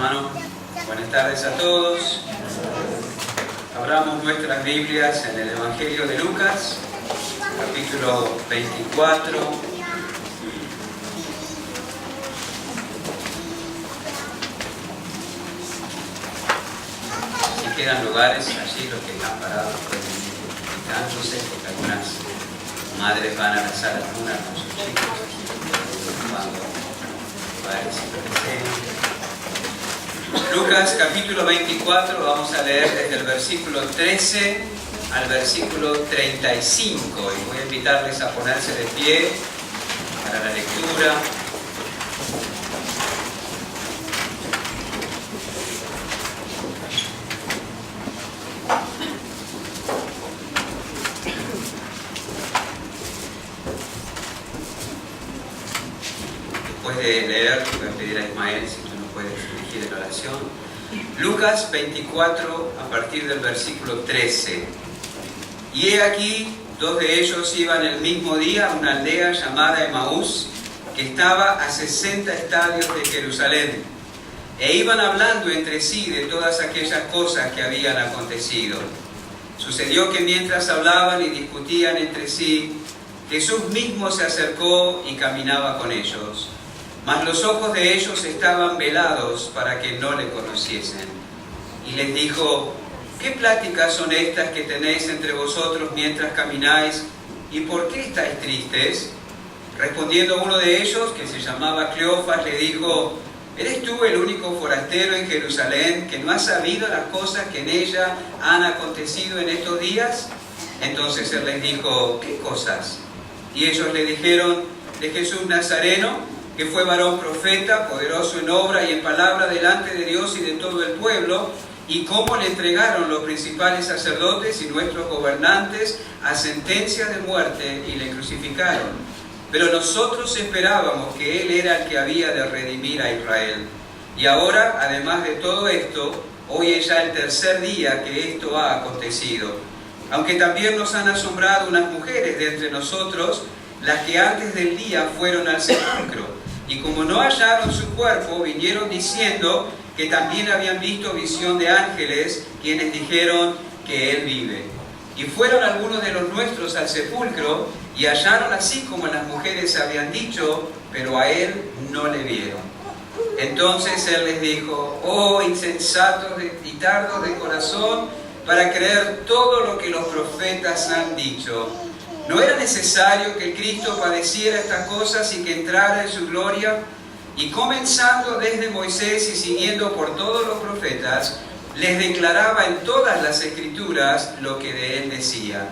hermano. Buenas tardes a todos. Abramos nuestras Biblias en el Evangelio de Lucas, capítulo 24. Si quedan lugares allí, los que están parados pueden ir quitándose, porque algunas madres van a la sala cuna con sus chicos, ocupando lugares y Lucas capítulo 24, vamos a leer desde el versículo 13 al versículo 35 y voy a invitarles a ponerse de pie para la lectura. Después de leer, voy a pedir a Ismael si tú nos puedes dirigir en oración. Lucas 24, a partir del versículo 13. Y he aquí, dos de ellos iban el mismo día a una aldea llamada Emaús, que estaba a 60 estadios de Jerusalén, e iban hablando entre sí de todas aquellas cosas que habían acontecido. Sucedió que mientras hablaban y discutían entre sí, Jesús mismo se acercó y caminaba con ellos. Mas los ojos de ellos estaban velados para que no le conociesen. Y les dijo: ¿qué pláticas son estas que tenéis entre vosotros mientras camináis? ¿Y por qué estáis tristes? Respondiendo uno de ellos, que se llamaba Cleofas, le dijo: ¿eres tú el único forastero en Jerusalén que no ha sabido las cosas que en ella han acontecido en estos días? Entonces él les dijo: ¿qué cosas? Y ellos le dijeron: de Jesús Nazareno, que fue varón profeta, poderoso en obra y en palabra delante de Dios y de todo el pueblo, y cómo le entregaron los principales sacerdotes y nuestros gobernantes a sentencia de muerte y le crucificaron. Pero nosotros esperábamos que Él era el que había de redimir a Israel. Y ahora, además de todo esto, hoy es ya el tercer día que esto ha acontecido. Aunque también nos han asombrado unas mujeres de entre nosotros, las que antes del día fueron al sepulcro. Y como no hallaron su cuerpo, vinieron diciendo que también habían visto visión de ángeles, quienes dijeron que Él vive. Y fueron algunos de los nuestros al sepulcro, y hallaron así como las mujeres habían dicho, pero a Él no le vieron. Entonces Él les dijo: oh insensatos y tardos de corazón, para creer todo lo que los profetas han dicho. ¿No era necesario que Cristo padeciera estas cosas y que entrara en su gloria? Y comenzando desde Moisés y siguiendo por todos los profetas, les declaraba en todas las Escrituras lo que de él decían.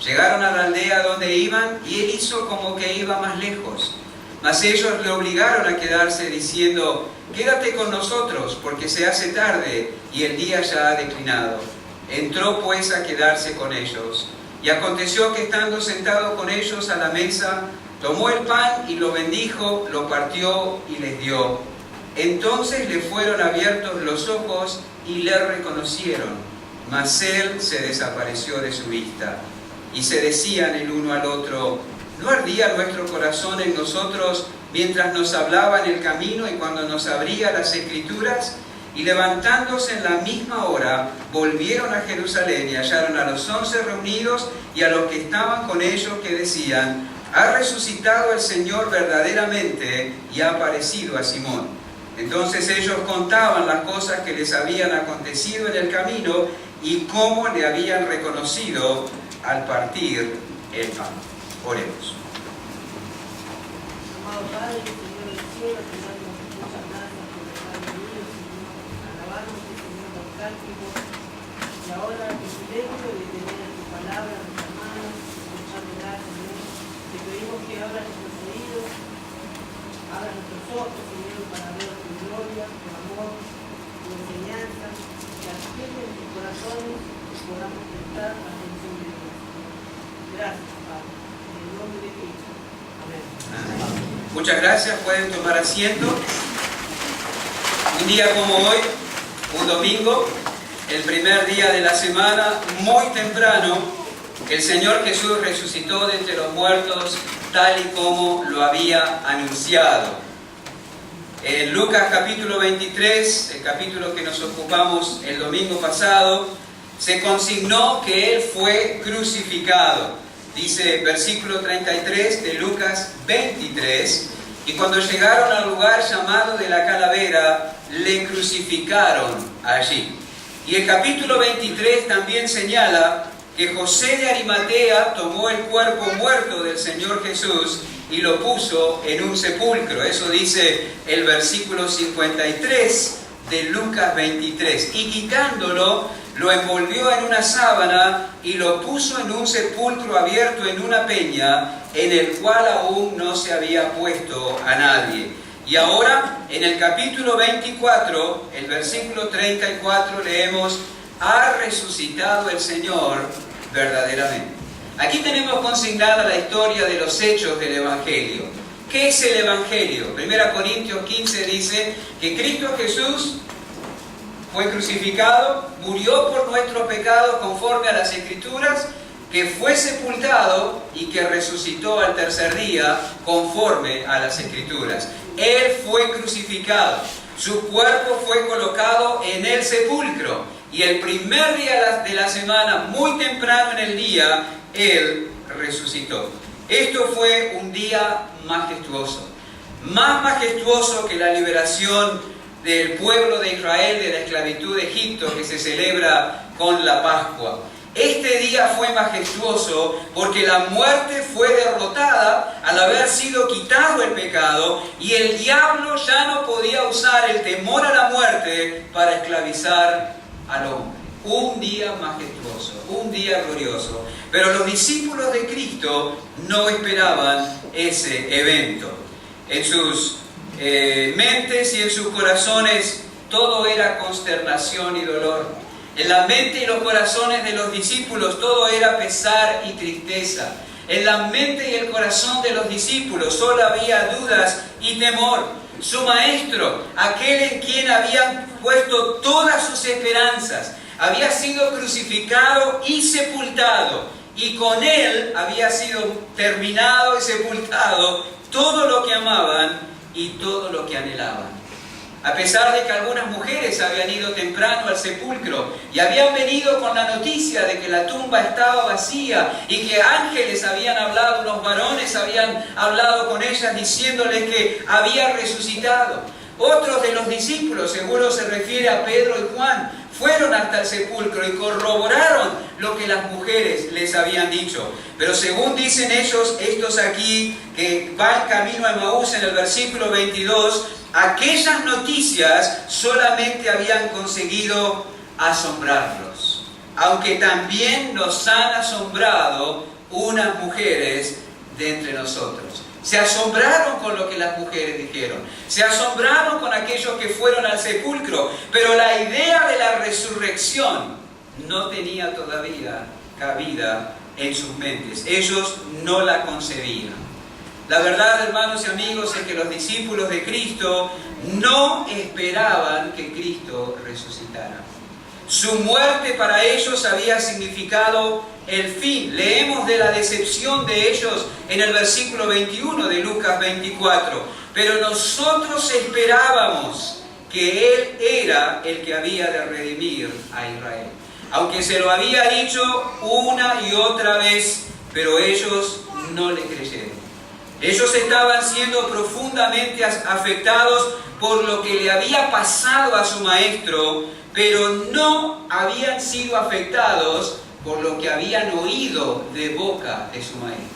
Llegaron a la aldea donde iban, y él hizo como que iba más lejos. Mas ellos le obligaron a quedarse, diciendo: quédate con nosotros, porque se hace tarde, y el día ya ha declinado. Entró pues a quedarse con ellos. Y aconteció que estando sentado con ellos a la mesa, tomó el pan y lo bendijo, lo partió y les dio. Entonces le fueron abiertos los ojos y le reconocieron, mas él se desapareció de su vista. Y se decían el uno al otro: ¿no ardía nuestro corazón en nosotros mientras nos hablaba en el camino y cuando nos abría las Escrituras? Y levantándose en la misma hora, volvieron a Jerusalén y hallaron a los 11 reunidos y a los que estaban con ellos, que decían: ha resucitado el Señor verdaderamente y ha aparecido a Simón. Entonces ellos contaban las cosas que les habían acontecido en el camino y cómo le habían reconocido al partir el pan. Oremos. Amado Padre, Señor del cielo, te damos muchas gracias por estar venido, Señor. Alabamos, Señor, los cánticos. Y ahora, en silencio de tener tu palabra, mis hermanos, escuchándola, Señor, te pedimos que abra nuestros oídos, abra nuestros ojos, Señor, para ver tu gloria, tu amor, tu enseñanza, que atiende en tus corazones y podamos prestar atención de Dios. Gracias, Padre. En el nombre de Cristo. Amén. Muchas gracias, pueden tomar asiento. Un día como hoy, un domingo, el primer día de la semana, muy temprano, el Señor Jesús resucitó de entre los muertos tal y como lo había anunciado. En Lucas capítulo 23, el capítulo que nos ocupamos el domingo pasado, se consignó que Él fue crucificado. Dice versículo 33 de Lucas 23, y cuando llegaron al lugar llamado de la calavera, le crucificaron allí. Y el capítulo 23 también señala que José de Arimatea tomó el cuerpo muerto del Señor Jesús y lo puso en un sepulcro. Eso dice el versículo 53 de Lucas 23. Y quitándolo, lo envolvió en una sábana y lo puso en un sepulcro abierto en una peña, en el cual aún no se había puesto a nadie. Y ahora, en el capítulo 24, el versículo 34, leemos: ha resucitado el Señor verdaderamente. Aquí tenemos consignada la historia de los hechos del Evangelio. ¿Qué es el Evangelio? 1 Corintios 15 dice que Cristo Jesús fue crucificado, murió por nuestros pecados conforme a las Escrituras, que fue sepultado y que resucitó al tercer día conforme a las Escrituras. Él fue crucificado, su cuerpo fue colocado en el sepulcro y el primer día de la semana, muy temprano en el día, Él resucitó. Esto fue un día majestuoso, más majestuoso que la liberación del pueblo de Israel de la esclavitud de Egipto, que se celebra con la Pascua. Este día fue majestuoso porque la muerte fue derrotada al haber sido quitado el pecado, y el diablo ya no podía usar el temor a la muerte para esclavizar al hombre. Un día majestuoso, un día glorioso. Pero los discípulos de Cristo no esperaban ese evento. En sus mentes y en sus corazones todo era consternación y dolor. En la mente y los corazones de los discípulos todo era pesar y tristeza. En la mente y el corazón de los discípulos solo había dudas y temor. Su maestro, aquel en quien habían puesto todas sus esperanzas, había sido crucificado y sepultado, y con él había sido terminado y sepultado todo lo que amaban y todo lo que anhelaban. A pesar de que algunas mujeres habían ido temprano al sepulcro y habían venido con la noticia de que la tumba estaba vacía y que ángeles habían hablado, unos varones habían hablado con ellas diciéndoles que había resucitado. Otros de los discípulos, seguro se refiere a Pedro y Juan, fueron hasta el sepulcro y corroboraron lo que las mujeres les habían dicho. Pero según dicen ellos, estos aquí que van camino a Emaús, en el versículo 22, aquellas noticias solamente habían conseguido asombrarlos, aunque también nos han asombrado unas mujeres de entre nosotros. Se asombraron con lo que las mujeres dijeron, se asombraron con aquellos que fueron al sepulcro, pero la idea de la resurrección no tenía todavía cabida en sus mentes. Ellos no la concebían. La verdad, hermanos y amigos, es que los discípulos de Cristo no esperaban que Cristo resucitara. Su muerte para ellos había significado el fin. Leemos de la decepción de ellos en el versículo 21 de Lucas 24. Pero nosotros esperábamos que Él era el que había de redimir a Israel. Aunque se lo había dicho una y otra vez, pero ellos no le creyeron. Ellos estaban siendo profundamente afectados por lo que le había pasado a su maestro, pero no habían sido afectados por lo que habían oído de boca de su maestro.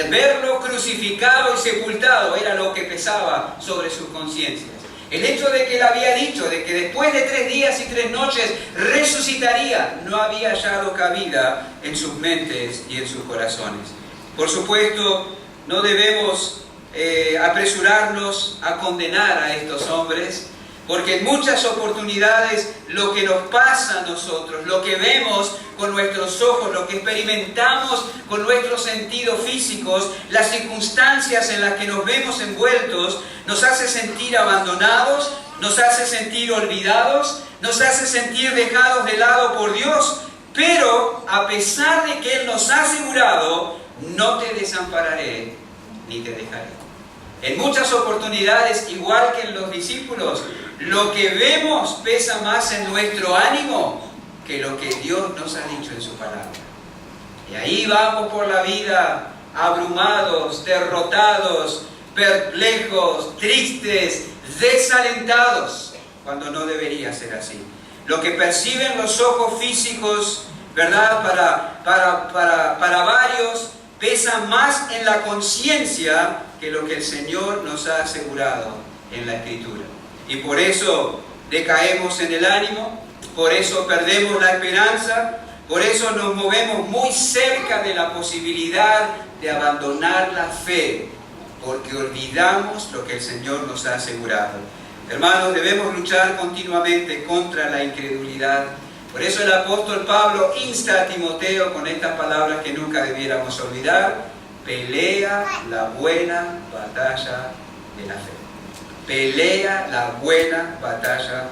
Verlo crucificado y sepultado era lo que pesaba sobre sus conciencias. El hecho de que él había dicho de que después de 3 días y 3 noches resucitaría, no había hallado cabida en sus mentes y en sus corazones. Por supuesto, no debemos apresurarnos a condenar a estos hombres, porque en muchas oportunidades lo que nos pasa a nosotros, lo que vemos con nuestros ojos, lo que experimentamos con nuestros sentidos físicos, las circunstancias en las que nos vemos envueltos, nos hace sentir abandonados, nos hace sentir olvidados, nos hace sentir dejados de lado por Dios. Pero a pesar de que Él nos ha asegurado, no te desampararé ni te dejaré. En muchas oportunidades, igual que en los discípulos, lo que vemos pesa más en nuestro ánimo que lo que Dios nos ha dicho en su palabra. Y ahí vamos por la vida abrumados, derrotados, perplejos, tristes, desalentados, cuando no debería ser así. Lo que perciben los ojos físicos, ¿verdad? Para varios, pesa más en la conciencia que lo que el Señor nos ha asegurado en la Escritura. Y por eso decaemos en el ánimo, por eso perdemos la esperanza, por eso nos movemos muy cerca de la posibilidad de abandonar la fe, porque olvidamos lo que el Señor nos ha asegurado. Hermanos, debemos luchar continuamente contra la incredulidad. Por eso el apóstol Pablo insta a Timoteo con estas palabras que nunca debiéramos olvidar: pelea la buena batalla de la fe. Pelea la buena batalla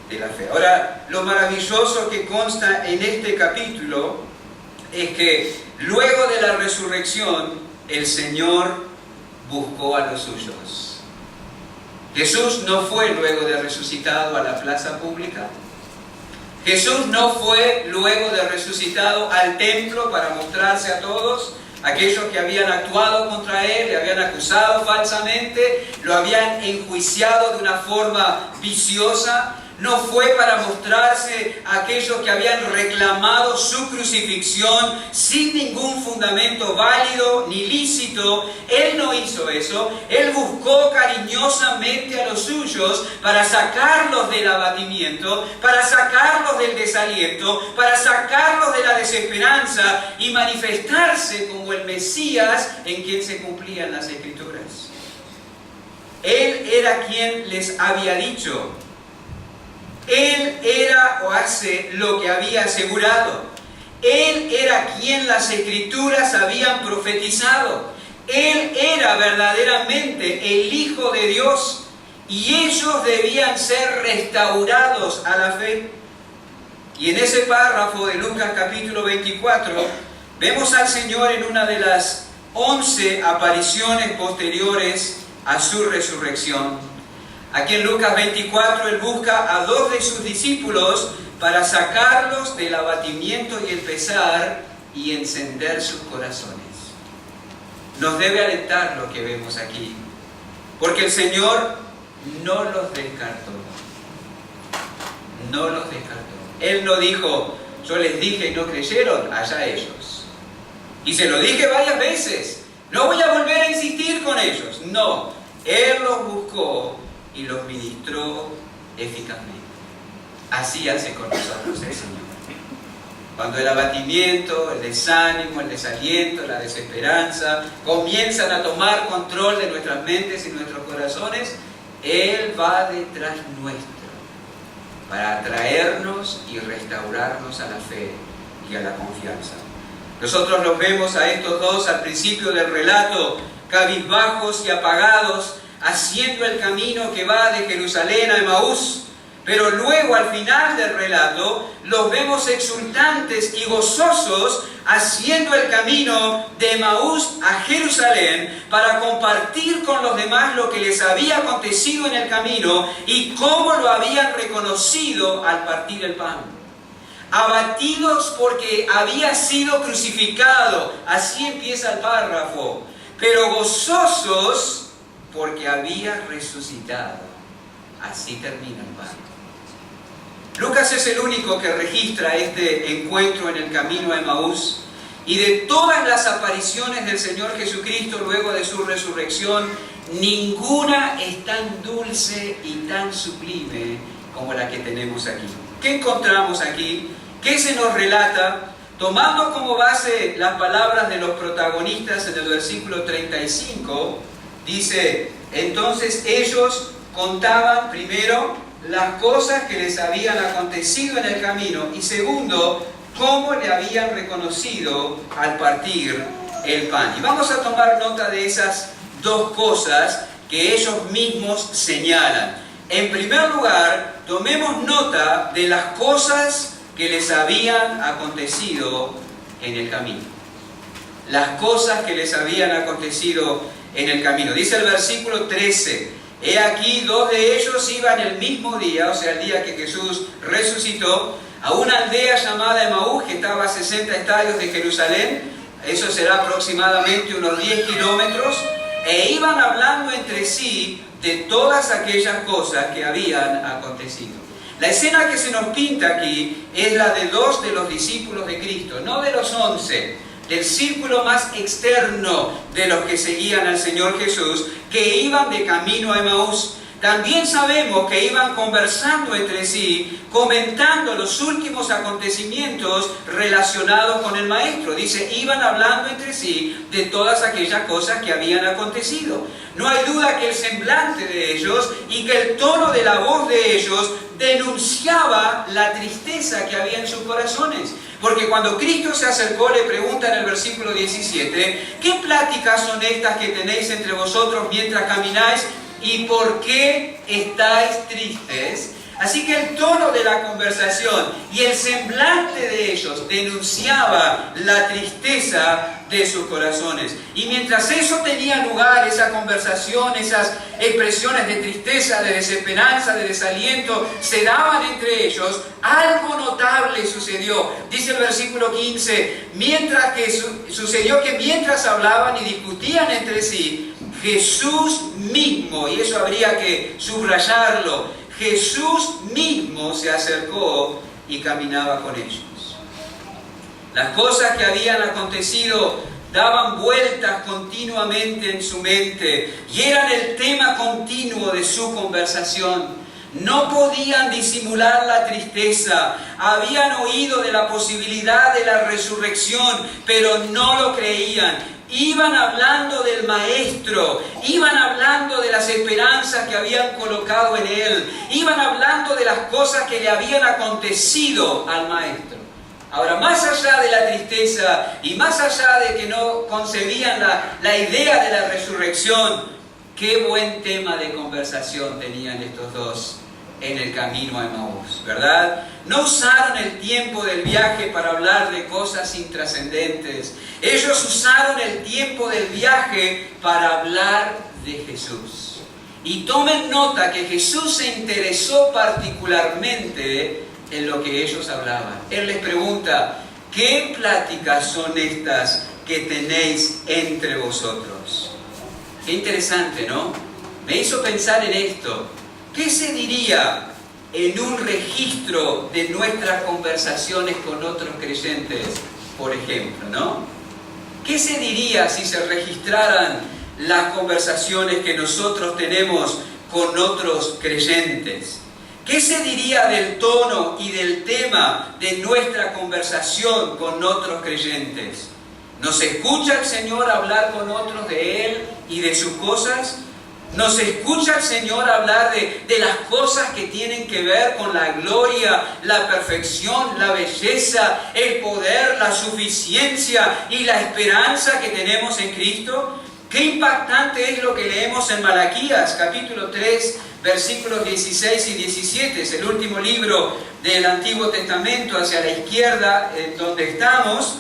de la fe. Ahora, lo maravilloso que consta en este capítulo es que luego de la resurrección, el Señor buscó a los suyos. Jesús no fue luego de resucitado a la plaza pública. Jesús no fue luego de resucitado al templo para mostrarse a todos. Aquellos que habían actuado contra Él, le habían acusado falsamente, lo habían enjuiciado de una forma viciosa. No fue para mostrarse a aquellos que habían reclamado su crucifixión sin ningún fundamento válido ni lícito. Él no hizo eso. Él buscó cariñosamente a los suyos para sacarlos del abatimiento, para sacarlos del desaliento, para sacarlos de la desesperanza y manifestarse como el Mesías en quien se cumplían las Escrituras. Él era quien les había dicho. Él era o hace lo que había asegurado. Él era quien las Escrituras habían profetizado. Él era verdaderamente el Hijo de Dios y ellos debían ser restaurados a la fe. Y en ese párrafo de Lucas capítulo 24 vemos al Señor en una de las 11 apariciones posteriores a su resurrección. Aquí en Lucas 24 Él busca a 2 de sus discípulos para sacarlos del abatimiento y el pesar y encender sus corazones. Nos debe alentar lo que vemos aquí, porque el Señor no los descartó. No los descartó. Él no dijo: yo les dije y no creyeron, allá ellos. Y se lo dije varias veces, no voy a volver a insistir con ellos. No, Él los buscó y los ministró eficazmente. Así hace con nosotros el Señor. Cuando el abatimiento, el desánimo, el desaliento, la desesperanza comienzan a tomar control de nuestras mentes y nuestros corazones, Él va detrás nuestro para atraernos y restaurarnos a la fe y a la confianza. Nosotros los vemos a estos dos al principio del relato, cabizbajos y apagados, haciendo el camino que va de Jerusalén a Emaús. Pero luego al final del relato los vemos exultantes y gozosos haciendo el camino de Emaús a Jerusalén para compartir con los demás lo que les había acontecido en el camino y cómo lo habían reconocido al partir el pan. Abatidos porque había sido crucificado, así empieza el párrafo, pero gozosos porque había resucitado. Así termina el párrafo. Lucas es el único que registra este encuentro en el camino a Emaús, y de todas las apariciones del Señor Jesucristo luego de su resurrección, ninguna es tan dulce y tan sublime como la que tenemos aquí. ¿Qué encontramos aquí? ¿Qué se nos relata? Tomando como base las palabras de los protagonistas en el versículo 35, dice: entonces ellos contaban primero las cosas que les habían acontecido en el camino y segundo, cómo le habían reconocido al partir el pan. Y vamos a tomar nota de esas dos cosas que ellos mismos señalan. En primer lugar, tomemos nota de las cosas que les habían acontecido en el camino. las cosas que les habían acontecido en el camino. Dice el versículo 13, he aquí 2 de ellos iban el mismo día, o sea, el día que Jesús resucitó, a una aldea llamada Emaús, que estaba a 60 estadios de Jerusalén, eso será aproximadamente unos 10 kilómetros, e iban hablando entre sí de todas aquellas cosas que habían acontecido. La escena que se nos pinta aquí es la de 2 de los discípulos de Cristo, no de los 11, del círculo más externo de los que seguían al Señor Jesús, que iban de camino a Emaús. También sabemos que iban conversando entre sí, comentando los últimos acontecimientos relacionados con el Maestro. Dice, iban hablando entre sí de todas aquellas cosas que habían acontecido. No hay duda que el semblante de ellos y que el tono de la voz de ellos denunciaba la tristeza que había en sus corazones. Porque cuando Cristo se acercó, le pregunta en el versículo 17, ¿qué pláticas son estas que tenéis entre vosotros mientras camináis? ¿Y por qué estáis tristes? Así que el tono de la conversación y el semblante de ellos denunciaba la tristeza de sus corazones. Y mientras eso tenía lugar, esa conversación, esas expresiones de tristeza, de desesperanza, de desaliento, se daban entre ellos, algo notable sucedió. Dice el versículo 15, sucedió que mientras hablaban y discutían entre sí, Jesús mismo, y eso habría que subrayarlo, Jesús mismo se acercó y caminaba con ellos. Las cosas que habían acontecido daban vueltas continuamente en su mente y eran el tema continuo de su conversación. No podían disimular la tristeza. Habían oído de la posibilidad de la resurrección, pero no lo creían. Iban hablando del Maestro, iban hablando de las esperanzas que habían colocado en Él, iban hablando de las cosas que le habían acontecido al Maestro. Ahora, más allá de la tristeza y más allá de que no concebían la idea de la resurrección, qué buen tema de conversación tenían estos dos en el camino a Emaús, ¿verdad? No usaron el tiempo del viaje para hablar de cosas intrascendentes. Ellos usaron el tiempo del viaje para hablar de Jesús. Y tomen nota que Jesús se interesó particularmente en lo que ellos hablaban. Él les pregunta, ¿qué pláticas son estas que tenéis entre vosotros? Qué interesante, ¿no? Me hizo pensar en esto. ¿Qué se diría en un registro de nuestras conversaciones con otros creyentes, por ejemplo, ¿no? ¿Qué se diría si se registraran las conversaciones que nosotros tenemos con otros creyentes? ¿Qué se diría del tono y del tema de nuestra conversación con otros creyentes? ¿Nos escucha el Señor hablar con otros de Él y de sus cosas? ¿Nos escucha el Señor hablar de las cosas que tienen que ver con la gloria, la perfección, la belleza, el poder, la suficiencia y la esperanza que tenemos en Cristo? Qué impactante es lo que leemos en Malaquías, capítulo 3, versículos 16 y 17. Es el último libro del Antiguo Testamento, hacia la izquierda, donde estamos.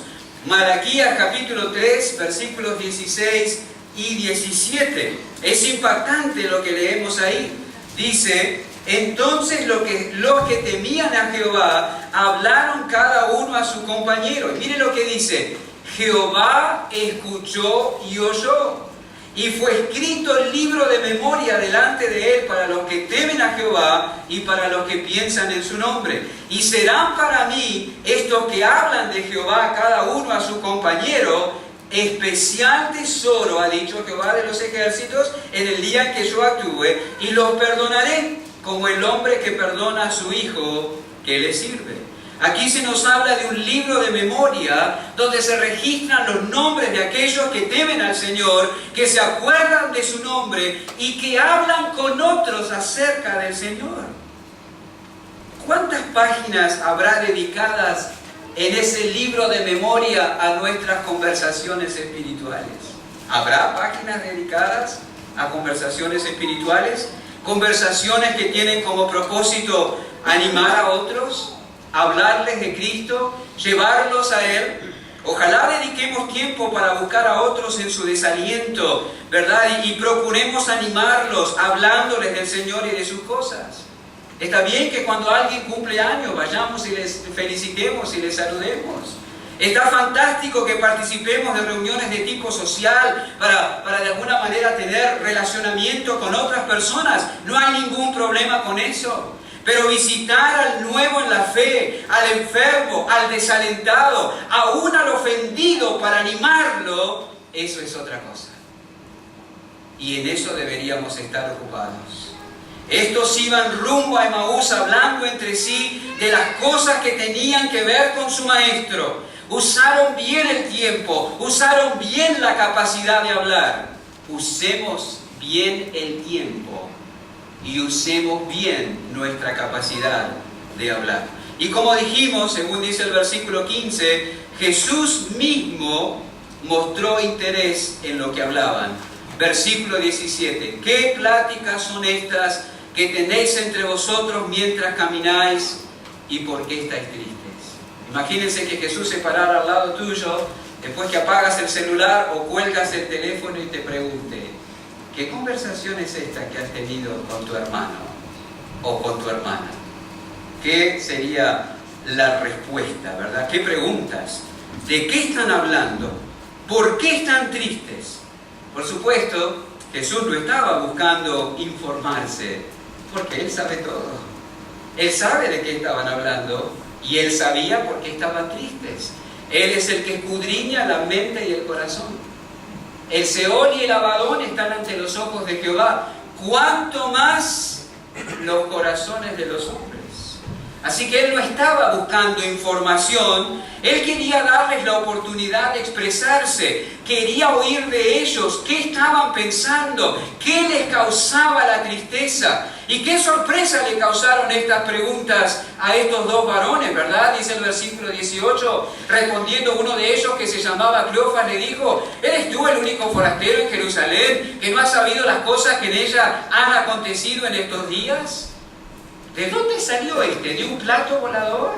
Malaquías, capítulo 3, versículos 16 y 17. Es impactante lo que leemos ahí. Dice, entonces los que temían a Jehová hablaron cada uno a su compañero. Y mire lo que dice, Jehová escuchó y oyó, y fue escrito el libro de memoria delante de él para los que temen a Jehová y para los que piensan en su nombre. Y serán para mí estos que hablan de Jehová cada uno a su compañero, especial tesoro, ha dicho Jehová de los ejércitos, en el día en que yo actúe, y los perdonaré, como el hombre que perdona a su hijo que le sirve. Aquí se nos habla de un libro de memoria donde se registran los nombres de aquellos que temen al Señor, que se acuerdan de su nombre y que hablan con otros acerca del Señor. ¿Cuántas páginas habrá dedicadas en ese libro de memoria a nuestras conversaciones espirituales? ¿Habrá páginas dedicadas a conversaciones espirituales? Conversaciones que tienen como propósito animar a otros, hablarles de Cristo, llevarlos a Él. Ojalá dediquemos tiempo para buscar a otros en su desaliento, ¿verdad? Y procuremos animarlos, hablándoles del Señor y de sus cosas. Está bien que cuando alguien cumple años vayamos y les felicitemos y les saludemos. Está fantástico que participemos de reuniones de tipo social para de alguna manera tener relacionamiento con otras personas. No hay ningún problema con eso. Pero visitar al nuevo en la fe, al enfermo, al desalentado, aún al ofendido para animarlo, eso es otra cosa. Y en eso deberíamos estar ocupados. Estos iban rumbo a Emaús hablando entre sí de las cosas que tenían que ver con su maestro. Usaron bien el tiempo, usaron bien la capacidad de hablar. Usemos bien el tiempo y usemos bien nuestra capacidad de hablar. Y como dijimos, según dice el versículo 15, Jesús mismo mostró interés en lo que hablaban. Versículo 17, ¿qué pláticas son estas que tenéis entre vosotros mientras camináis y por qué estáis tristes? Imagínense que Jesús se parara al lado tuyo después que apagas el celular o cuelgas el teléfono y te pregunte, ¿qué conversación es esta que has tenido con tu hermano o con tu hermana? ¿Qué sería la respuesta, verdad? ¿Qué preguntas? ¿De qué están hablando? ¿Por qué están tristes? Por supuesto, Jesús no estaba buscando informarse, porque Él sabe todo. Él sabe de qué estaban hablando y Él sabía por qué estaban tristes. Él es el que escudriña la mente y el corazón. El Seol y el Abadón están ante los ojos de Jehová. ¿Cuánto más los corazones de los hombres? Así que Él no estaba buscando información. Él quería darles la oportunidad de expresarse. Quería oír de ellos qué estaban pensando, qué les causaba la tristeza. Y qué sorpresa le causaron estas preguntas a estos dos varones, ¿verdad? Dice el versículo 18, respondiendo uno de ellos que se llamaba Cleofas, le dijo, ¿eres tú el único forastero en Jerusalén que no has sabido las cosas que en ella han acontecido en estos días? ¿De dónde salió este? ¿De un plato volador?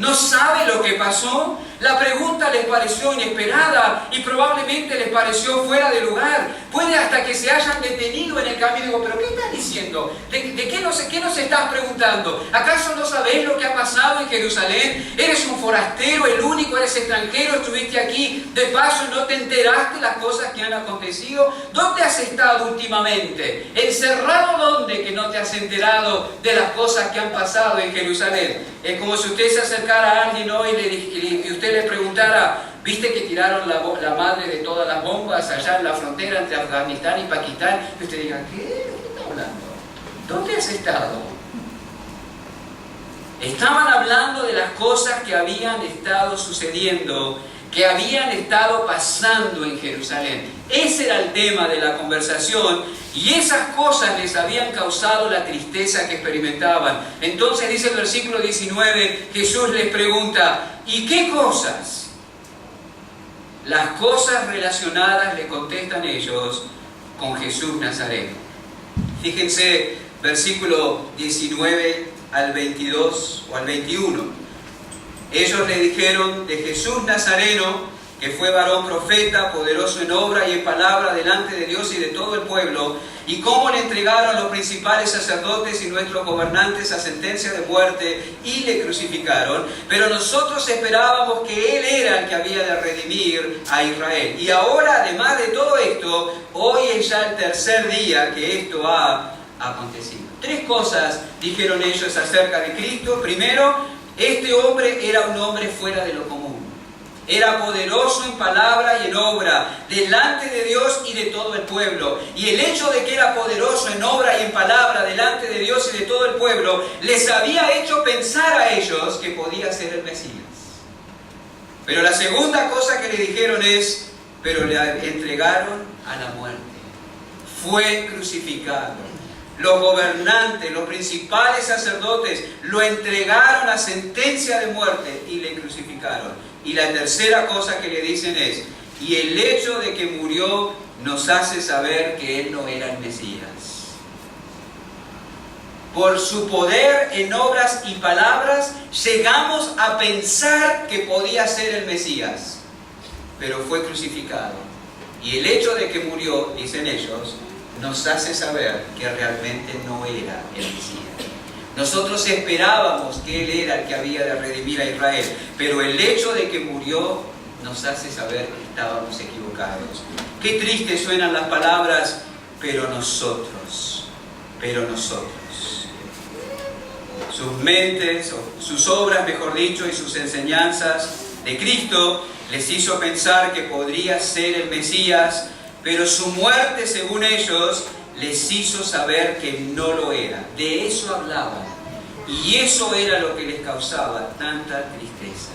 ¿No sabe lo que pasó? La pregunta les pareció inesperada y probablemente les pareció fuera de lugar. Puede hasta que se hayan detenido en el camino y digo, ¿pero qué estás diciendo? ¿De qué nos estás preguntando? ¿Acaso no sabés lo que ha pasado en Jerusalén? ¿Eres un forastero, el único, eres extranjero, estuviste aquí de paso y no te enteraste de las cosas que han acontecido? ¿Dónde has estado últimamente? ¿Encerrado dónde que no te has enterado de las cosas que han pasado en Jerusalén? Es como si usted se acercara a alguien hoy y usted le preguntara, ¿viste que tiraron la madre de todas las bombas allá en la frontera entre Afganistán y Pakistán? Y usted diga, ¿qué? ¿De qué está hablando? ¿Dónde has estado? Estaban hablando de las cosas que habían estado sucediendo, que habían estado pasando en Jerusalén. Ese era el tema de la conversación y esas cosas les habían causado la tristeza que experimentaban. Entonces dice el versículo 19, Jesús les pregunta, ¿y qué cosas? Las cosas relacionadas, le contestan ellos, con Jesús Nazareno. Fíjense, versículo 19 al 22 o al 21. Ellos le dijeron de Jesús Nazareno, que fue varón profeta, poderoso en obra y en palabra delante de Dios y de todo el pueblo, y cómo le entregaron los principales sacerdotes y nuestros gobernantes a sentencia de muerte y le crucificaron, pero nosotros esperábamos que Él era el que había de redimir a Israel. Y ahora, además de todo esto, hoy es ya el tercer día que esto ha acontecido. Tres cosas dijeron ellos acerca de Cristo. Primero, este hombre era un hombre fuera de lo común. Era poderoso en palabra y en obra, delante de Dios y de todo el pueblo. Y el hecho de que era poderoso en obra y en palabra, delante de Dios y de todo el pueblo, les había hecho pensar a ellos que podía ser el Mesías. Pero la segunda cosa que le dijeron es, pero le entregaron a la muerte. Fue crucificado. Los gobernantes, los principales sacerdotes, lo entregaron a sentencia de muerte y le crucificaron. Y la tercera cosa que le dicen es, y el hecho de que murió nos hace saber que Él no era el Mesías. Por su poder en obras y palabras, llegamos a pensar que podía ser el Mesías. pero fue crucificado. Y el hecho de que murió, dicen ellos, nos hace saber que realmente no era el Mesías. Nosotros esperábamos que Él era el que había de redimir a Israel, pero el hecho de que murió nos hace saber que estábamos equivocados. Qué tristes suenan las palabras, pero nosotros. Sus mentes, o sus obras, mejor dicho, y sus enseñanzas de Cristo les hizo pensar que podría ser el Mesías, pero su muerte, según ellos, les hizo saber que no lo era. De eso hablaban, y eso era lo que les causaba tanta tristeza.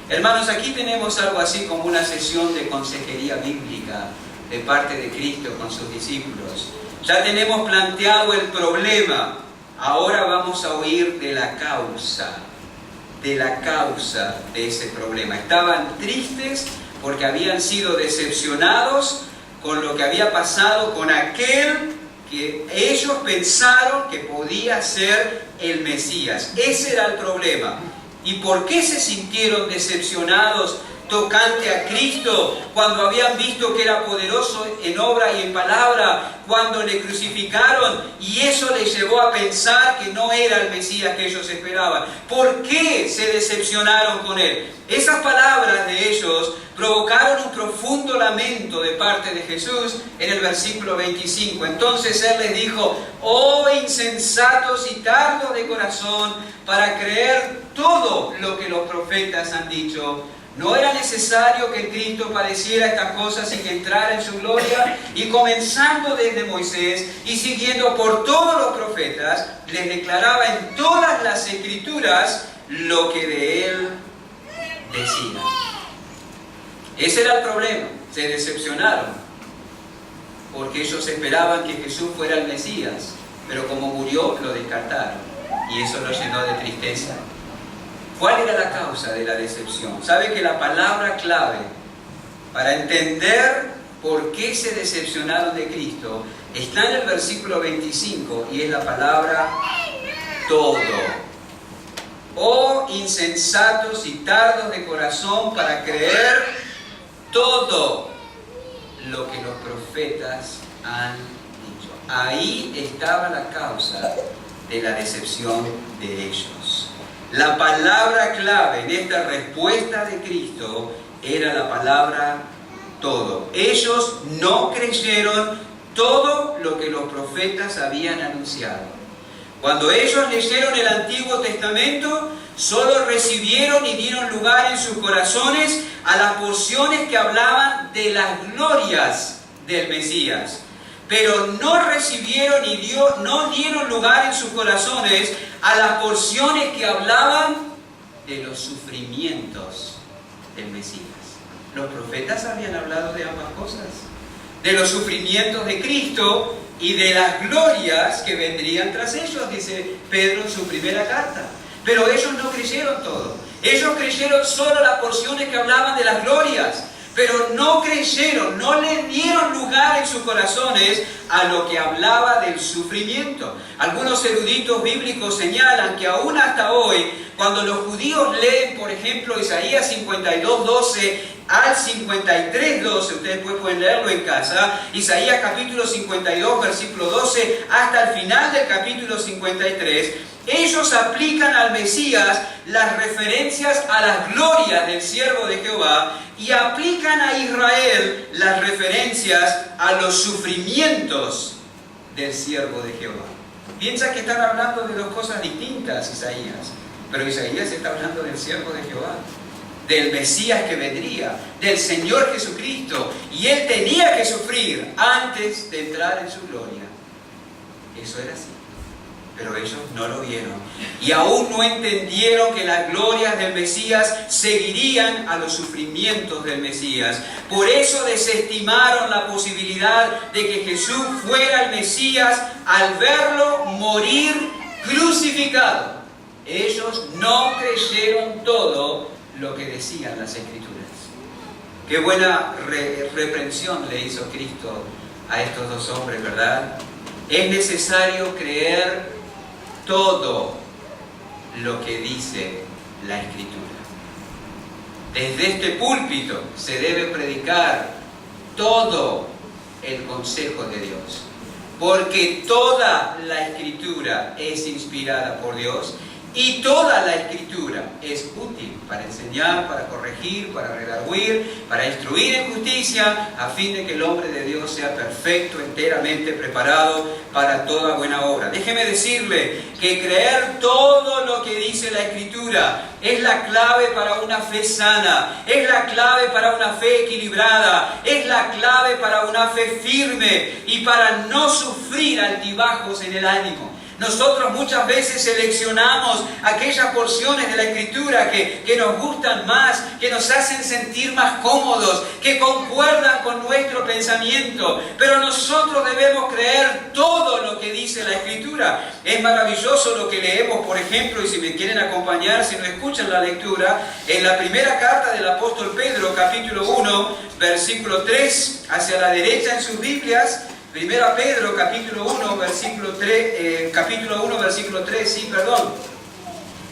Hermanos, aquí tenemos algo así como una sesión de consejería bíblica de parte de Cristo con sus discípulos. Ya tenemos planteado el problema, ahora vamos a oír de la causa de ese problema. Estaban tristes porque habían sido decepcionados con lo que había pasado con aquel que ellos pensaron que podía ser el Mesías. Ese era el problema. ¿Y por qué se sintieron decepcionados tocante a Cristo cuando habían visto que era poderoso en obra y en palabra, cuando le crucificaron y eso les llevó a pensar que no era el Mesías que ellos esperaban? ¿Por qué se decepcionaron con Él? Esas palabras de ellos provocaron un profundo lamento de parte de Jesús en el versículo 25. Entonces Él les dijo: oh insensatos y tardos de corazón para creer todo lo que los profetas han dicho. ¿No era necesario que Cristo padeciera estas cosas y que entrara en su gloria? Y comenzando desde Moisés y siguiendo por todos los profetas, les declaraba en todas las Escrituras lo que de Él decía. Ese era el problema. Se decepcionaron porque ellos esperaban que Jesús fuera el Mesías, pero como murió lo descartaron y eso los llenó de tristeza. ¿Cuál era la causa de la decepción? ¿Sabe que la palabra clave para entender por qué se decepcionaron de Cristo está en el versículo 25 y es la palabra todo? Oh insensatos y tardos de corazón para creer todo lo que los profetas han dicho. Ahí estaba la causa de la decepción de ellos. La palabra clave en esta respuesta de Cristo era la palabra todo. Ellos no creyeron todo lo que los profetas habían anunciado. Cuando ellos leyeron el Antiguo Testamento, solo recibieron y dieron lugar en sus corazones a las porciones que hablaban de las glorias del Mesías. Pero no recibieron y no dieron lugar en sus corazones a las porciones que hablaban de los sufrimientos del Mesías. Los profetas habían hablado de ambas cosas, de los sufrimientos de Cristo y de las glorias que vendrían tras ellos, dice Pedro en su primera carta. Pero ellos no creyeron todo. Ellos creyeron solo las porciones que hablaban de las glorias, pero no creyeron, no le dieron lugar en sus corazones a lo que hablaba del sufrimiento. Algunos eruditos bíblicos señalan que aún hasta hoy, cuando los judíos leen, por ejemplo, Isaías 52:12 al 53:12, ustedes pueden leerlo en casa, Isaías capítulo 52, versículo 12, hasta el final del capítulo 53, ellos aplican al Mesías las referencias a las glorias del siervo de Jehová y aplican a Israel las referencias a los sufrimientos del siervo de Jehová. Piensa que están hablando de dos cosas distintas Isaías, pero Isaías está hablando del siervo de Jehová, del Mesías que vendría, del Señor Jesucristo, y Él tenía que sufrir antes de entrar en su gloria. Eso era así. Pero ellos no lo vieron y aún no entendieron que las glorias del Mesías seguirían a los sufrimientos del Mesías. Por eso desestimaron la posibilidad de que Jesús fuera el Mesías al verlo morir crucificado. Ellos no creyeron todo lo que decían las Escrituras. Qué buena reprensión le hizo Cristo a estos dos hombres, ¿verdad? Es necesario creer todo lo que dice la Escritura. Desde este púlpito se debe predicar todo el consejo de Dios, porque toda la Escritura es inspirada por Dios y toda la Escritura es útil para enseñar, para corregir, para redarguir, para instruir en justicia, a fin de que el hombre de Dios sea perfecto, enteramente preparado para toda buena obra. Déjeme decirle que creer todo lo que dice la Escritura es la clave para una fe sana, es la clave para una fe equilibrada, es la clave para una fe firme y para no sufrir altibajos en el ánimo. Nosotros muchas veces seleccionamos aquellas porciones de la Escritura que nos gustan más, que nos hacen sentir más cómodos, que concuerdan con nuestro pensamiento. Pero nosotros debemos creer todo lo que dice la Escritura. Es maravilloso lo que leemos, por ejemplo, y si me quieren acompañar, si no escuchan la lectura, en la primera carta del apóstol Pedro, capítulo 1, versículo 3, hacia la derecha en sus Biblias. Primera Pedro, capítulo 1, versículo 3,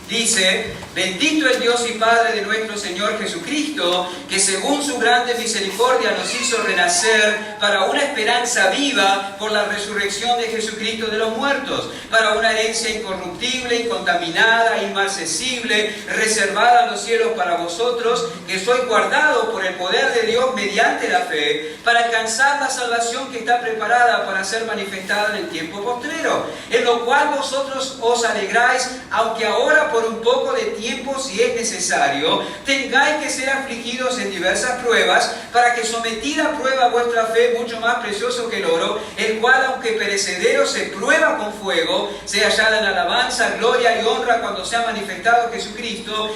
dice: bendito el Dios y Padre de nuestro Señor Jesucristo, que según su grande misericordia nos hizo renacer para una esperanza viva por la resurrección de Jesucristo de los muertos, para una herencia incorruptible, incontaminada, inmarcesible, reservada en los cielos para vosotros, que sois guardados por el poder de Dios mediante la fe, para alcanzar la salvación que está preparada para ser manifestada en el tiempo postrero, en lo cual vosotros os alegráis, aunque ahora por un poco de tiempo, si es necesario, tengáis que ser afligidos en diversas pruebas, para que sometida a prueba vuestra fe, mucho más precioso que el oro, el cual, aunque perecedero, se prueba con fuego, sea hallada en alabanza, gloria y honra cuando sea manifestado Jesucristo,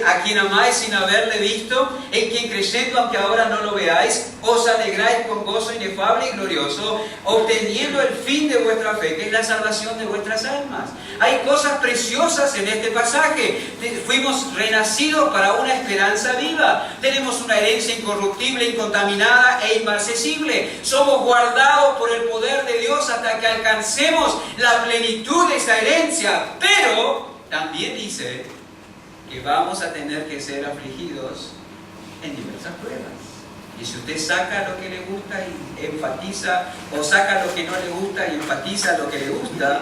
a quien amáis sin haberle visto, en quien creyendo, aunque ahora no lo veáis, os alegráis con gozo inefable y glorioso, obteniendo el fin de vuestra fe, que es la salvación de vuestras almas. Hay cosas preciosas en este pasaje. Fuimos renacidos para una esperanza viva. Tenemos una herencia incorruptible, incontaminada e inmarcesible. Somos guardados por el poder de Dios hasta que alcancemos la plenitud de esa herencia. Pero también dice que vamos a tener que ser afligidos en diversas pruebas. Y si usted saca lo que le gusta y enfatiza, o saca lo que no le gusta y enfatiza lo que le gusta,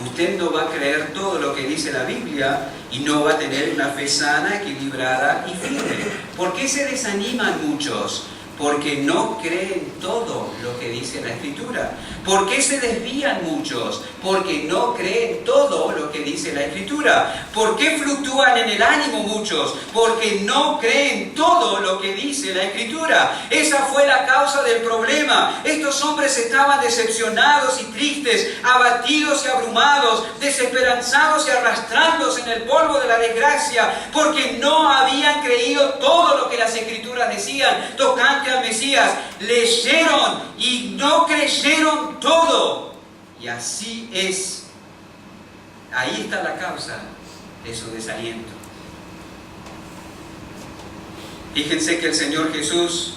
usted no va a creer todo lo que dice la Biblia y no va a tener una fe sana, equilibrada y firme. ¿Por qué se desaniman muchos? Porque no creen todo lo que dice la Escritura. ¿Por qué se desvían muchos? Porque no creen todo lo que dice la Escritura. ¿Por qué fluctúan en el ánimo muchos? Porque no creen todo lo que dice la Escritura. Esa fue la causa del problema. Estos hombres estaban decepcionados y tristes, abatidos y abrumados, desesperanzados y arrastrándose en el polvo de la desgracia, porque no habían creído todo lo que las Escrituras decían tocante al Mesías. Leyeron y no creyeron todo. Y así es. Ahí está la causa de su desaliento. Fíjense que el Señor Jesús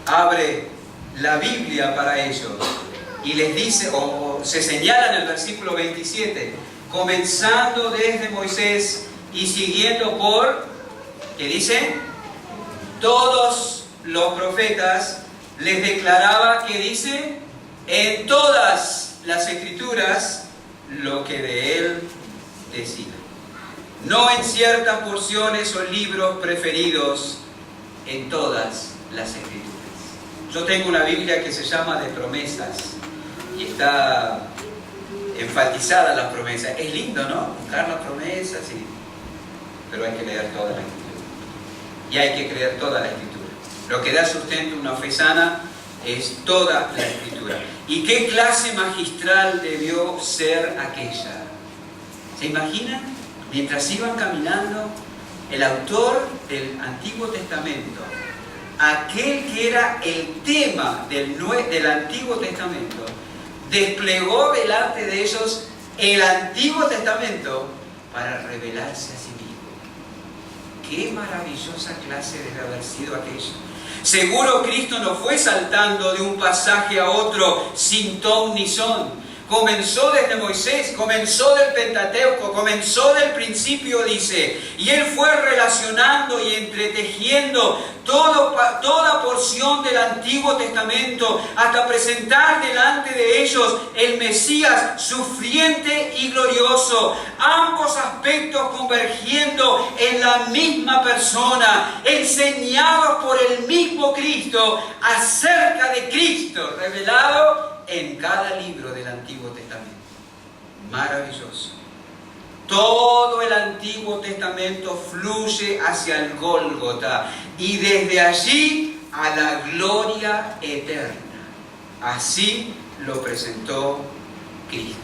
abre la Biblia para ellos y les dice, o se señala en el versículo 27, comenzando desde Moisés y siguiendo por, ¿qué dice? Todos los profetas, les declaraba, que dice, en todas las Escrituras lo que de él decía. No en ciertas porciones o libros preferidos, en todas las Escrituras. Yo tengo una Biblia que se llama de promesas y está enfatizada las promesas. Es lindo, ¿no? Buscar las promesas, sí. Pero hay que leer toda la Escritura. Y hay que creer toda la Escritura. Lo que da sustento a una fe sana es toda la Escritura. ¿Y qué clase magistral debió ser aquella? ¿Se imaginan? Mientras iban caminando, el autor del Antiguo Testamento, aquel que era el tema del Antiguo Testamento, desplegó delante de ellos el Antiguo Testamento para revelarse a sí mismo. Qué maravillosa clase debe haber sido aquella. Seguro Cristo no fue saltando de un pasaje a otro sin ton ni son. Comenzó desde Moisés, comenzó del Pentateuco, comenzó del principio, dice. Y él fue relacionando y entretejiendo toda porción del Antiguo Testamento hasta presentar delante de ellos el Mesías sufriente y glorioso. Ambos aspectos convergiendo en la misma persona, enseñados por el mismo Cristo acerca de Cristo, revelado en cada libro del Antiguo Testamento. Maravilloso. Todo el Antiguo Testamento fluye hacia el Gólgota y desde allí a la gloria eterna. Así lo presentó Cristo.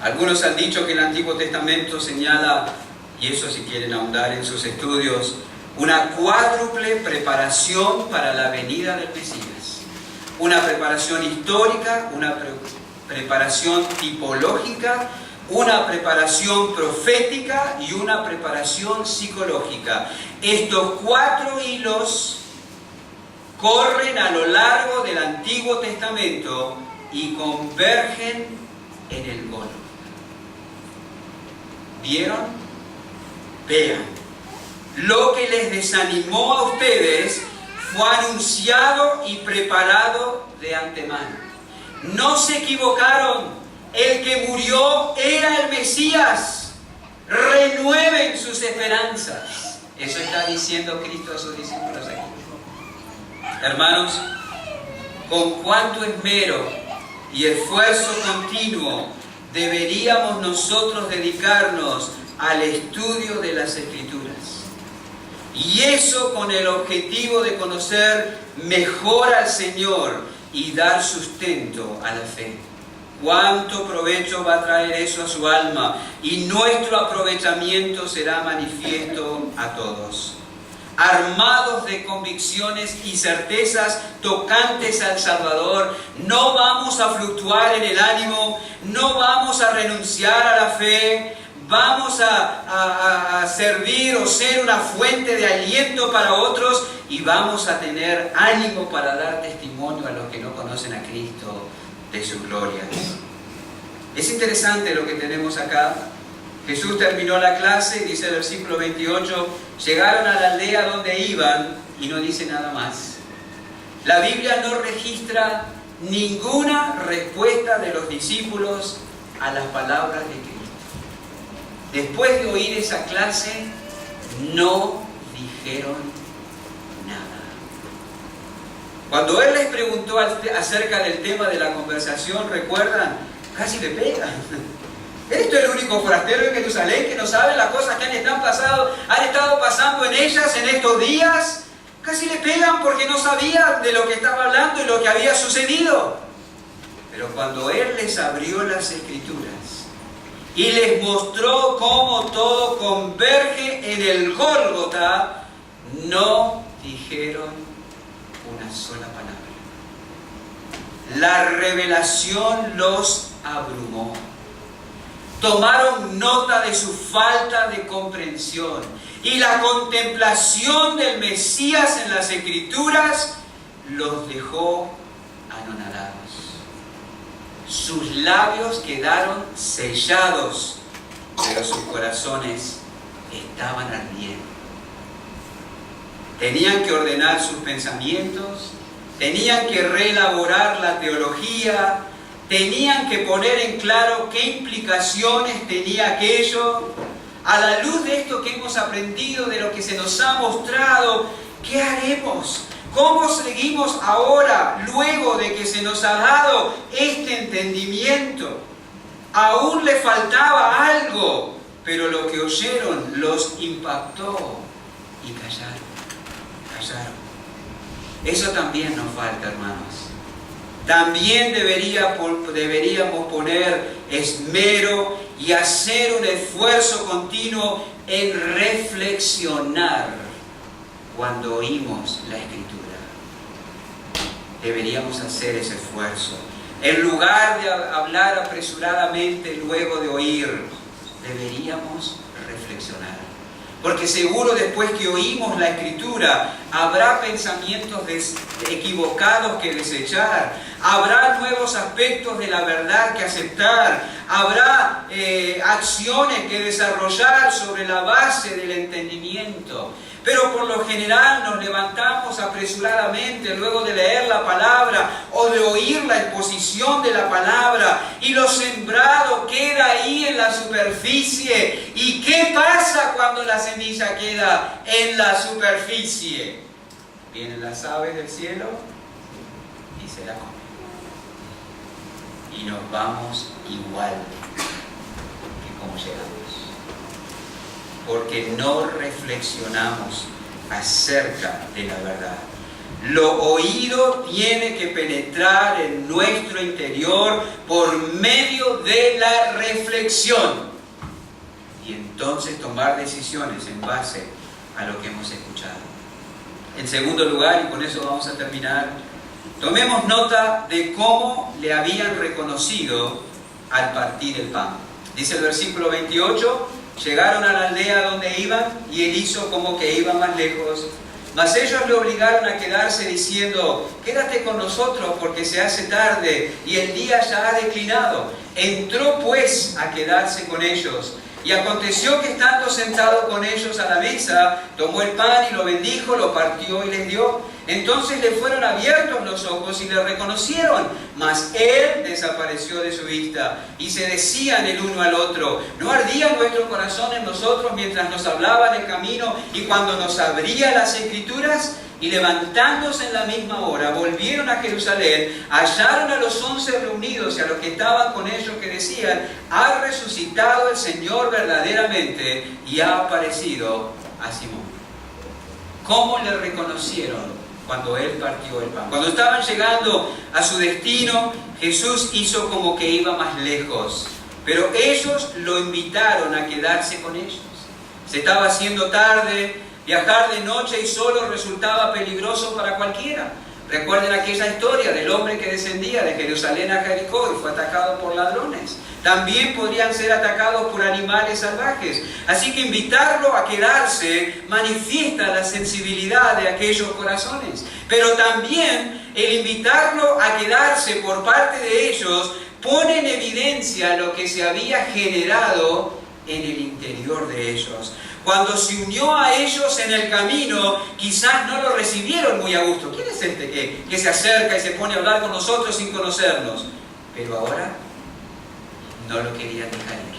Algunos han dicho que el Antiguo Testamento señala, y eso si quieren ahondar en sus estudios, una cuádruple preparación para la venida del Mesías. Una preparación histórica, una preparación tipológica, una preparación profética y una preparación psicológica. Estos 4 hilos corren a lo largo del Antiguo Testamento y convergen en el Gólgota. ¿Vieron? Vean. Lo que les desanimó a ustedes fue anunciado y preparado de antemano. No se equivocaron. El que murió era el Mesías. Renueven sus esperanzas. Eso está diciendo Cristo a sus discípulos aquí. Hermanos, con cuánto esmero y esfuerzo continuo deberíamos nosotros dedicarnos al estudio de las Escrituras. Y eso con el objetivo de conocer mejor al Señor y dar sustento a la fe. Cuánto provecho va a traer eso a su alma, y nuestro aprovechamiento será manifiesto a todos. Armados de convicciones y certezas tocantes al Salvador, no vamos a fluctuar en el ánimo, no vamos a renunciar a la fe. Vamos a servir o ser una fuente de aliento para otros, y vamos a tener ánimo para dar testimonio a los que no conocen a Cristo de su gloria. Es interesante lo que tenemos acá. Jesús terminó la clase y dice el versículo 28, llegaron a la aldea donde iban y no dice nada más. La Biblia no registra ninguna respuesta de los discípulos a las palabras de Cristo. Después de oír esa clase, no dijeron nada. Cuando Él les preguntó acerca del tema de la conversación, ¿recuerdan? Casi le pegan. ¿Esto es el único forastero en Jerusalén que no sabe las cosas que han estado pasando en ellas en estos días? Casi le pegan porque no sabían de lo que estaba hablando y lo que había sucedido. Pero cuando Él les abrió las Escrituras y les mostró cómo todo converge en el Gólgota, no dijeron una sola palabra. La revelación los abrumó. Tomaron nota de su falta de comprensión, y la contemplación del Mesías en las Escrituras los dejó anonadados. Sus labios quedaron sellados, pero sus corazones estaban ardiendo. Tenían que ordenar sus pensamientos, tenían que reelaborar la teología, tenían que poner en claro qué implicaciones tenía aquello. A la luz de esto que hemos aprendido, de lo que se nos ha mostrado, ¿qué haremos? ¿Cómo seguimos ahora, luego de que se nos ha dado este entendimiento? Aún le faltaba algo, pero lo que oyeron los impactó y callaron. Eso también nos falta, hermanos. También deberíamos poner esmero y hacer un esfuerzo continuo en reflexionar cuando oímos la Escritura. Deberíamos hacer ese esfuerzo. En lugar de hablar apresuradamente luego de oír, deberíamos reflexionar. Porque seguro después que oímos la Escritura, habrá pensamientos equivocados que desechar, habrá nuevos aspectos de la verdad que aceptar, habrá acciones que desarrollar sobre la base del entendimiento. Pero por lo general nos levantamos apresuradamente luego de leer la palabra o de oír la exposición de la palabra, y lo sembrado queda ahí en la superficie. ¿Y qué pasa cuando la semilla queda en la superficie? Vienen las aves del cielo y se la comen. Y nos vamos igual que como llegamos. Porque no reflexionamos acerca de la verdad. Lo oído tiene que penetrar en nuestro interior por medio de la reflexión. Y entonces tomar decisiones en base a lo que hemos escuchado. En segundo lugar, y con eso vamos a terminar, tomemos nota de cómo le habían reconocido al partir el pan. Dice el versículo 28, llegaron a la aldea donde iban y él hizo como que iba más lejos. Mas ellos le obligaron a quedarse diciendo, quédate con nosotros porque se hace tarde y el día ya ha declinado. Entró pues a quedarse con ellos. Y aconteció que estando sentado con ellos a la mesa, tomó el pan y lo bendijo, lo partió y les dio. Entonces le fueron abiertos los ojos y le reconocieron, mas él desapareció de su vista. Y se decían el uno al otro, ¿no ardía nuestro corazón en nosotros mientras nos hablaba en el camino y cuando nos abría las Escrituras? Y levantándose en la misma hora, volvieron a Jerusalén, hallaron a los 11 reunidos y a los que estaban con ellos, que decían, ha resucitado el Señor verdaderamente y ha aparecido a Simón. ¿Cómo le reconocieron cuando él partió el pan? Cuando estaban llegando a su destino, Jesús hizo como que iba más lejos, pero ellos lo invitaron a quedarse con ellos. Se estaba haciendo tarde. Viajar de noche y solo resultaba peligroso para cualquiera. Recuerden aquella historia del hombre que descendía de Jerusalén a Jericó y fue atacado por ladrones. También podrían ser atacados por animales salvajes. Así que invitarlo a quedarse manifiesta la sensibilidad de aquellos corazones. Pero también el invitarlo a quedarse por parte de ellos pone en evidencia lo que se había generado en el interior de ellos. Cuando se unió a ellos en el camino, quizás no lo recibieron muy a gusto. ¿Quién es este que se acerca y se pone a hablar con nosotros sin conocernos? Pero ahora no lo querían dejar ir.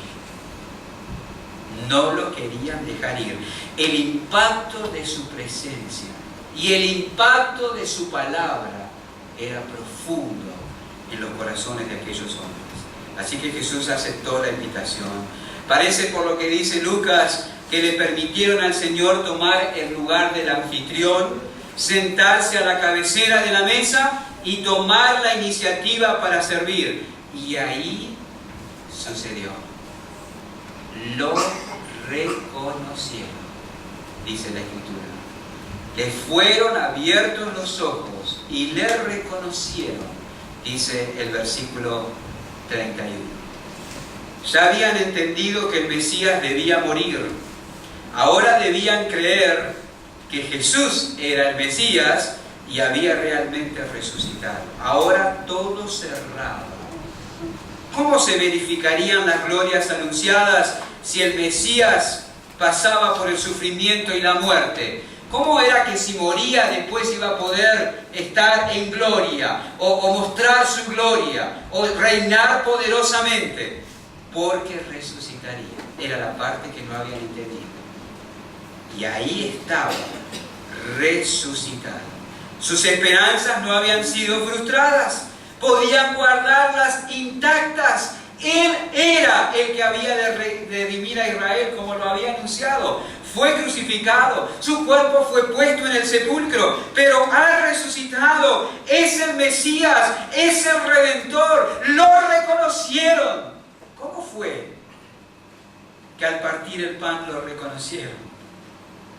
No lo querían dejar ir. El impacto de su presencia y el impacto de su palabra era profundo en los corazones de aquellos hombres. Así que Jesús aceptó la invitación. Parece, por lo que dice Lucas, que le permitieron al Señor tomar el lugar del anfitrión, sentarse a la cabecera de la mesa y tomar la iniciativa para servir. Y ahí sucedió. Lo reconocieron, dice la Escritura. Le fueron abiertos los ojos y le reconocieron, dice el versículo 31. Ya habían entendido que el Mesías debía morir. Ahora debían creer que Jesús era el Mesías y había realmente resucitado. Ahora todo cerrado. ¿Cómo se verificarían las glorias anunciadas si el Mesías pasaba por el sufrimiento y la muerte? ¿Cómo era que si moría después iba a poder estar en gloria o mostrar su gloria o reinar poderosamente? Porque resucitaría. Era la parte que no habían entendido. Y ahí estaba, resucitado. Sus esperanzas no habían sido frustradas, podían guardarlas intactas. Él era el que había de redimir a Israel, como lo había anunciado. Fue crucificado, su cuerpo fue puesto en el sepulcro, pero ha resucitado. Es el Mesías, es el Redentor. Lo reconocieron. ¿Cómo fue que al partir el pan lo reconocieron?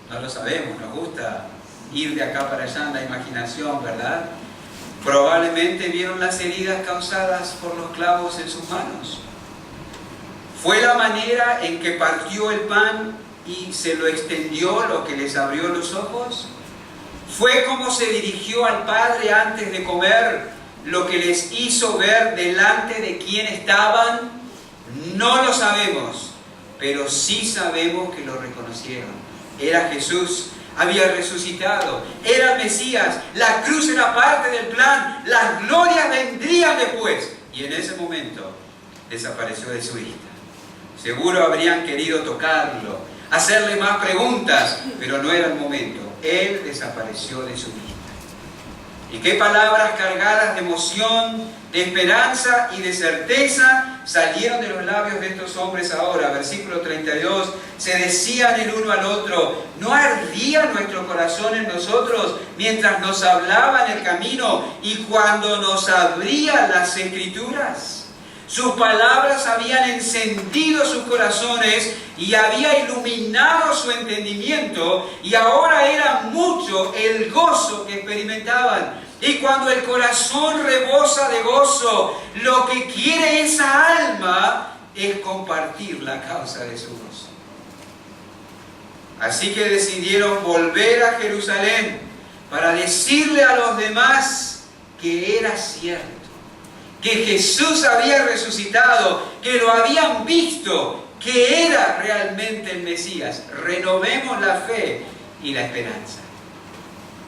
No lo sabemos, nos gusta ir de acá para allá en la imaginación, ¿verdad? Probablemente vieron las heridas causadas por los clavos en sus manos. Fue la manera en que partió el pan y se lo extendió, lo que les abrió los ojos? ¿Fue como se dirigió al Padre antes de comer, lo que les hizo ver delante de quién estaban? No lo sabemos, pero sí sabemos que lo reconocieron. Era Jesús, había resucitado, era el Mesías, la cruz era parte del plan, las glorias vendrían después. Y en ese momento desapareció de su vista. Seguro habrían querido tocarlo, hacerle más preguntas, pero no era el momento. Él desapareció de su vista. Y qué palabras cargadas de emoción, de esperanza y de certeza salieron de los labios de estos hombres ahora. Versículo 32, se decían el uno al otro: ¿no ardía nuestro corazón en nosotros mientras nos hablaba en el camino y cuando nos abría las Escrituras? Sus palabras habían encendido sus corazones y había iluminado su entendimiento, y ahora era mucho el gozo que experimentaban. Y cuando el corazón rebosa de gozo, lo que quiere esa alma es compartir la causa de su gozo. Así que decidieron volver a Jerusalén para decirle a los demás que era cierto, que Jesús había resucitado, que lo habían visto, que era realmente el Mesías. Renovemos la fe y la esperanza.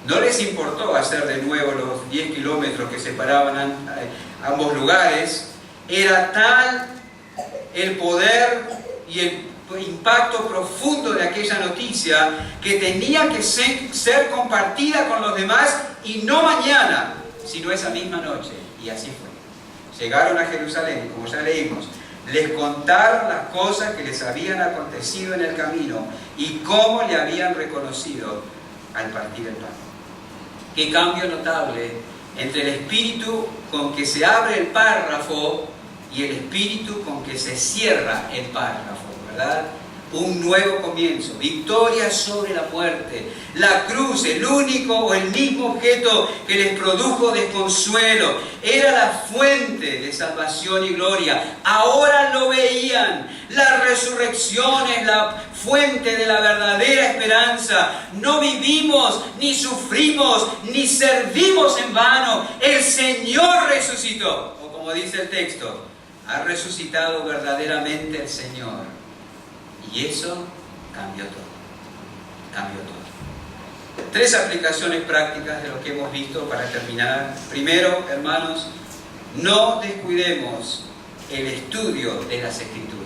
No les importó hacer de nuevo los 10 kilómetros que separaban ambos lugares. Era tal el poder y el impacto profundo de aquella noticia que tenía que ser compartida con los demás, y no mañana, sino esa misma noche. Y así fue. Llegaron a Jerusalén, como ya leímos, les contaron las cosas que les habían acontecido en el camino y cómo le habían reconocido al partir el pan. Qué cambio notable entre el espíritu con que se abre el párrafo y el espíritu con que se cierra el párrafo, ¿verdad? Un nuevo comienzo, victoria sobre la muerte, la cruz, el único o el mismo objeto que les produjo desconsuelo, era la fuente de salvación y gloria. Ahora lo veían. La resurrección es la fuente de la verdadera esperanza. No vivimos, ni sufrimos, ni servimos en vano. El Señor resucitó. O como dice el texto, ha resucitado verdaderamente el Señor. Y eso cambió todo. Cambió todo. 3 aplicaciones prácticas de lo que hemos visto para terminar. Primero, hermanos, no descuidemos el estudio de las Escrituras.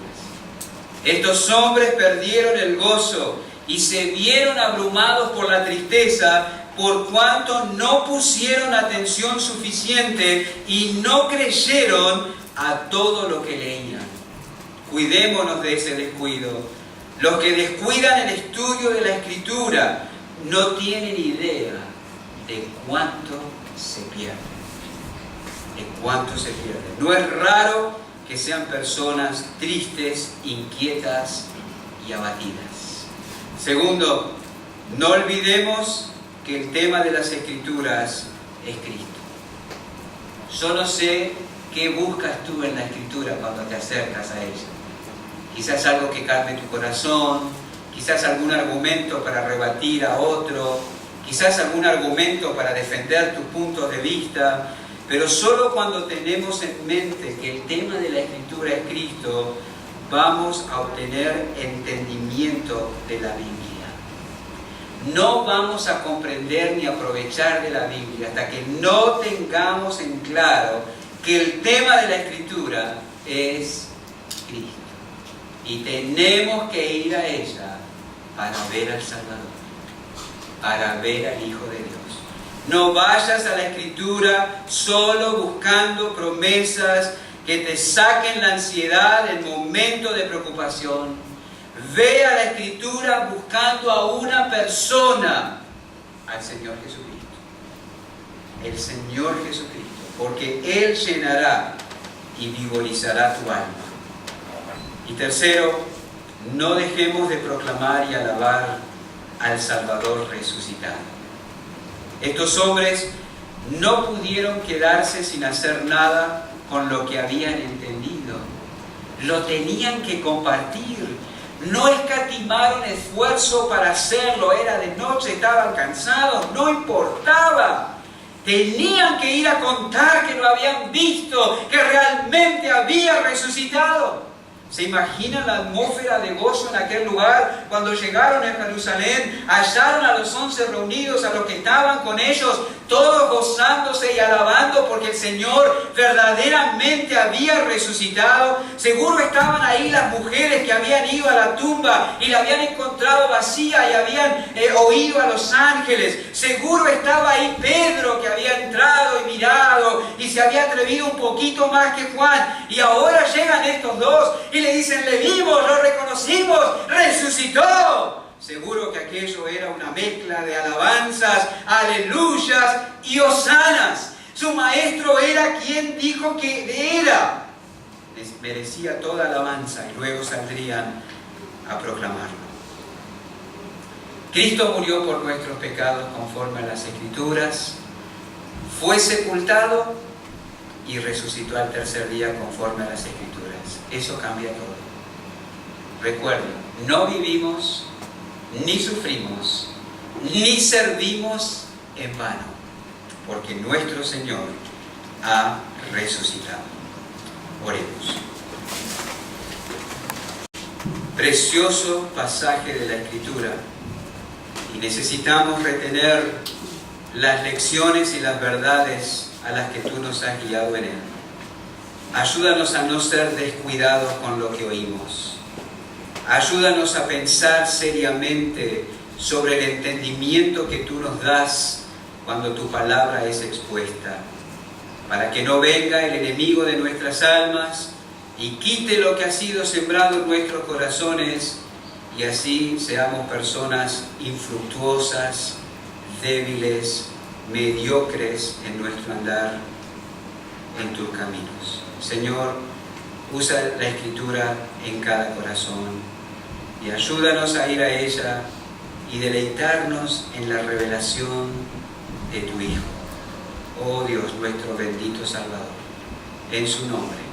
Estos hombres perdieron el gozo y se vieron abrumados por la tristeza, por cuanto no pusieron atención suficiente y no creyeron a todo lo que leían. Cuidémonos de ese descuido. Los que descuidan el estudio de la Escritura no tienen idea de cuánto se pierden. De cuánto se pierden. No es raro que sean personas tristes, inquietas y abatidas. Segundo, no olvidemos que el tema de las Escrituras es Cristo. Yo no sé qué buscas tú en la Escritura cuando te acercas a ella. Quizás algo que calme tu corazón, quizás algún argumento para rebatir a otro, quizás algún argumento para defender tus puntos de vista, pero solo cuando tenemos en mente que el tema de la Escritura es Cristo, vamos a obtener entendimiento de la Biblia. No vamos a comprender ni aprovechar de la Biblia hasta que no tengamos en claro que el tema de la Escritura es Cristo. Y tenemos que ir a ella para ver al Salvador, para ver al Hijo de Dios. No vayas a la Escritura solo buscando promesas que te saquen la ansiedad en momento de preocupación. Ve a la Escritura buscando a una persona, al Señor Jesucristo. El Señor Jesucristo, porque Él llenará y vigorizará tu alma. Y tercero, no dejemos de proclamar y alabar al Salvador resucitado. Estos hombres no pudieron quedarse sin hacer nada con lo que habían entendido. Lo tenían que compartir. No escatimaron esfuerzo para hacerlo. Era de noche, estaban cansados, no importaba. Tenían que ir a contar que lo habían visto, que realmente había resucitado. ¿Se imaginan la atmósfera de gozo en aquel lugar? Cuando llegaron a Jerusalén, hallaron a los 11 reunidos, a los que estaban con ellos, todos gozándose y alabando porque el Señor verdaderamente había resucitado. Seguro estaban ahí las mujeres que habían ido a la tumba y la habían encontrado vacía y habían oído a los ángeles. Seguro estaba ahí Pedro, que había entrado y mirado y se había atrevido un poquito más que Juan. Y ahora llegan estos dos y le dicen: le vimos, lo reconocimos, resucitó. Seguro que aquello era una mezcla de alabanzas, aleluyas y hosanas. Su maestro era quien dijo que era. Les merecía toda alabanza y luego saldrían a proclamarlo. Cristo murió por nuestros pecados conforme a las Escrituras, fue sepultado y resucitó al tercer día conforme a las Escrituras. Eso cambia todo. Recuerden, no vivimos, ni sufrimos, ni servimos en vano, porque nuestro Señor ha resucitado. Oremos. Precioso pasaje de la Escritura, y necesitamos retener las lecciones y las verdades a las que tú nos has guiado en él. Ayúdanos a no ser descuidados con lo que oímos. Ayúdanos a pensar seriamente sobre el entendimiento que tú nos das cuando tu palabra es expuesta, para que no venga el enemigo de nuestras almas y quite lo que ha sido sembrado en nuestros corazones, y así seamos personas infructuosas, débiles, mediocres en nuestro andar en tus caminos. Señor, usa la Escritura en cada corazón y ayúdanos a ir a ella y deleitarnos en la revelación de tu Hijo. Oh Dios, nuestro bendito Salvador, en su nombre.